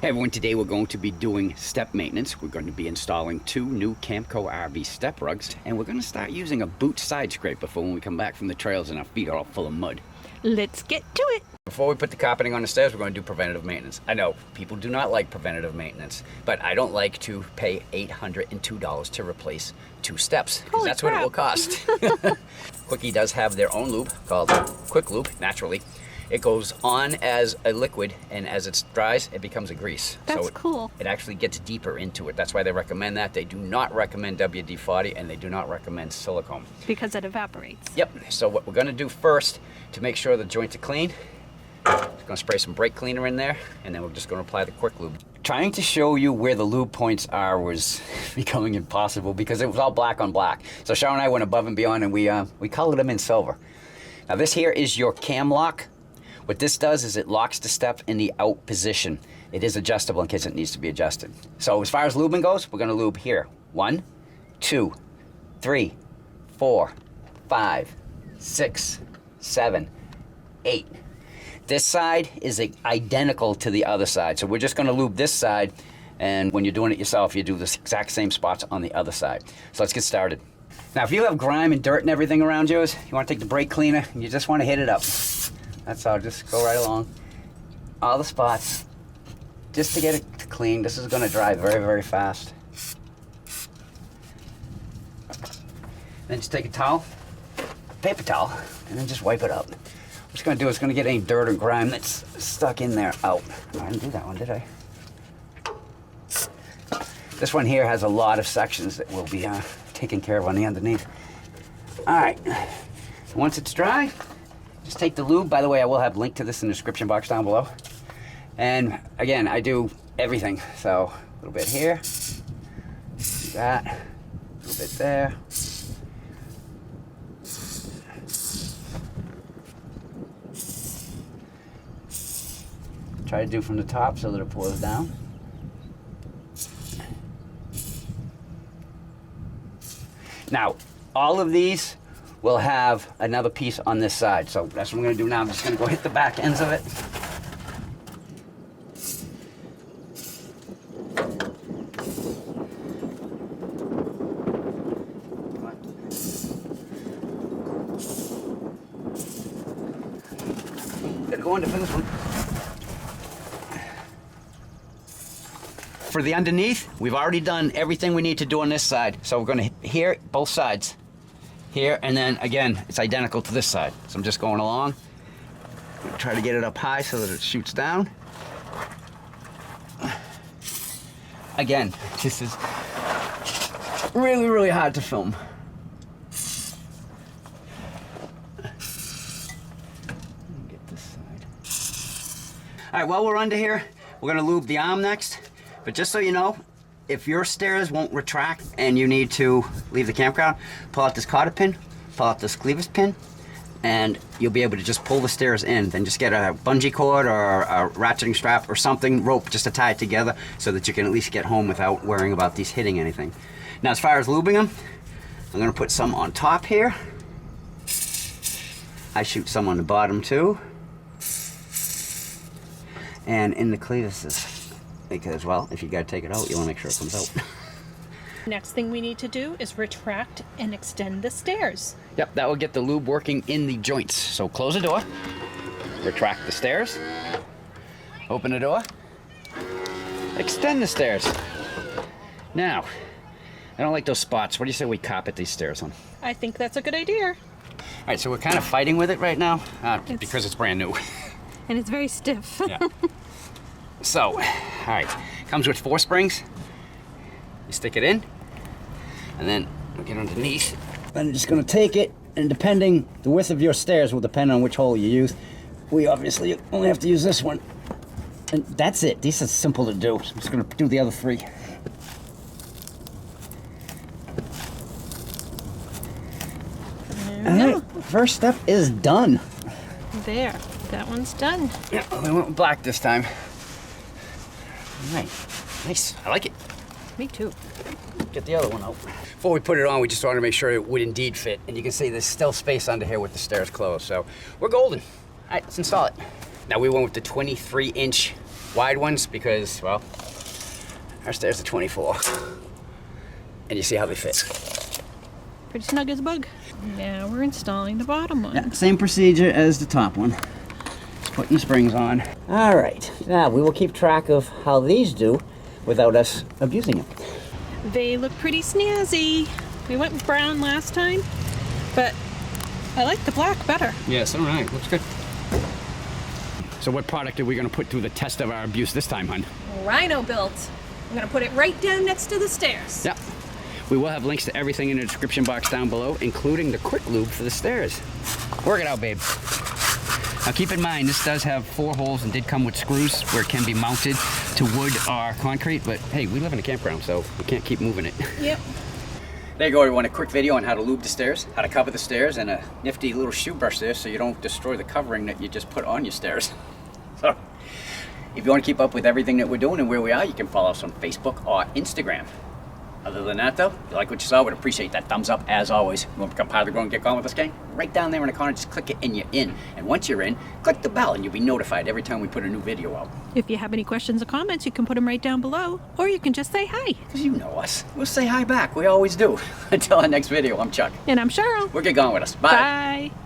Hey everyone, today we're going to be doing step maintenance. We're going to be installing 2 new Camco RV step rugs, and we're going to start using a boot side scraper for when we come back from the trails and our feet are all full of mud. Let's get to it. Before we put the carpeting on the stairs, we're going to do preventative maintenance. I know people do not like preventative maintenance, but I don't like to pay $802 to replace 2 steps, because that's what it will cost. Kwikee does have their own lube called Kwik Lube, naturally. It goes on as a liquid, and as it dries, it becomes a grease. That's cool. It actually gets deeper into it. That's why they recommend that. They do not recommend WD-40, and they do not recommend silicone. Because it evaporates. Yep. So what we're going to do first, to make sure the joints are clean, we're going to spray some brake cleaner in there, and then we're just going to apply the Kwik Lube. Trying to show you where the lube points are was becoming impossible because it was all black on black. So Sharon and I went above and beyond, and we colored them in silver. Now this here is your cam lock. What this does is it locks the step in the out position. It is adjustable in case it needs to be adjusted. So as far as lubing goes, we're going to lube here. 1, 2, 3, 4, 5, 6, 7, 8. This side is identical to the other side. So we're just going to lube this side, and when you're doing it yourself, you do the exact same spots on the other side. So let's get started. Now if you have grime and dirt and everything around yours, you want to take the brake cleaner and you just want to hit it up. That's all, just go right along. All the spots, just to get it clean. This is gonna dry very, very fast. Then just take a towel, paper towel, and then just wipe it up. What it's gonna do is gonna get any dirt or grime that's stuck in there out. Oh, I didn't do that one, did I? This one here has a lot of sections that will be taken care of on the underneath. All right, once it's dry, just take the lube. By the way, I will have a link to this in the description box down below. And again, I do everything. So a little bit here, that, a little bit there. Try to do from the top so that it pours down. Now, all of these we'll have another piece on this side. So that's what I'm going to do now. I'm just going to go hit the back ends of it. Gonna go into for this one. For the underneath, we've already done everything we need to do on this side. So we're going to hit here, both sides. Here, and then again, it's identical to this side. So I'm just going along. Try to get it up high so that it shoots down. Again, this is really, really hard to film. Get this side. All right, while we're under here, we're gonna lube the arm next. But just so you know, if your stairs won't retract and you need to leave the campground, pull out this cotter pin, pull out this clevis pin, and you'll be able to just pull the stairs in. Then just get a bungee cord or a ratcheting strap or something, rope, just to tie it together so that you can at least get home without worrying about these hitting anything. Now as far as lubing them, I'm gonna put some on top here. I shoot some on the bottom too. And in the clevises. Because, well, if you gotta take it out, you wanna make sure it comes out. Next thing we need to do is retract and extend the stairs. Yep, that will get the lube working in the joints. So close the door, retract the stairs, open the door, extend the stairs. Now, I don't like those spots. What do you say we carpet these stairs on? I think that's a good idea. All right, so we're kind of fighting with it right now because it's brand new. And it's very stiff. Yeah. So, all right, comes with 4 springs. You stick it in, and then we get underneath. Then I'm just gonna take it, and depending, the width of your stairs will depend on which hole you use. We obviously only have to use this one. And that's it. These are simple to do. So I'm just gonna do the other 3. All right, first step is done. There, that one's done. Yeah, we went black this time. All right, nice, I like it. Me too. Get the other one out. Before we put it on, we just wanted to make sure it would indeed fit. And you can see there's still space under here with the stairs closed. So we're golden. All right, let's install it. Now we went with the 23-inch wide ones because, well, our stairs are 24. And you see how they fit. Pretty snug as a bug. Now we're installing the bottom one. Yeah, same procedure as the top one. Just putting the springs on. All right, now we will keep track of how these do without us abusing them. They look pretty snazzy. We went with brown last time, but I like the black better. Yes, all right, looks good. So what product are we gonna put through the test of our abuse this time, hon? Rhino Bilt. I'm gonna put it right down next to the stairs. Yep. We will have links to everything in the description box down below, including the Kwik Lube for the stairs. Work it out, babe. Now keep in mind, this does have 4 holes and did come with screws where it can be mounted to wood or concrete, but hey, we live in a campground, so we can't keep moving it. Yep. There you go, everyone. A quick video on how to lube the stairs, how to cover the stairs, and a nifty little shoe brush there so you don't destroy the covering that you just put on your stairs. So, if you want to keep up with everything that we're doing and where we are, you can follow us on Facebook or Instagram. Other than that, though, if you like what you saw, we'd appreciate that thumbs up as always. You want to become part of the Grow and Get Gone With Us gang? Right down there in the corner, just click it and you're in. And once you're in, click the bell and you'll be notified every time we put a new video out. If you have any questions or comments, you can put them right down below, or you can just say hi. Because you know us. We'll say hi back. We always do. Until our next video, I'm Chuck. And I'm Cheryl. We'll get going with us. Bye. Bye.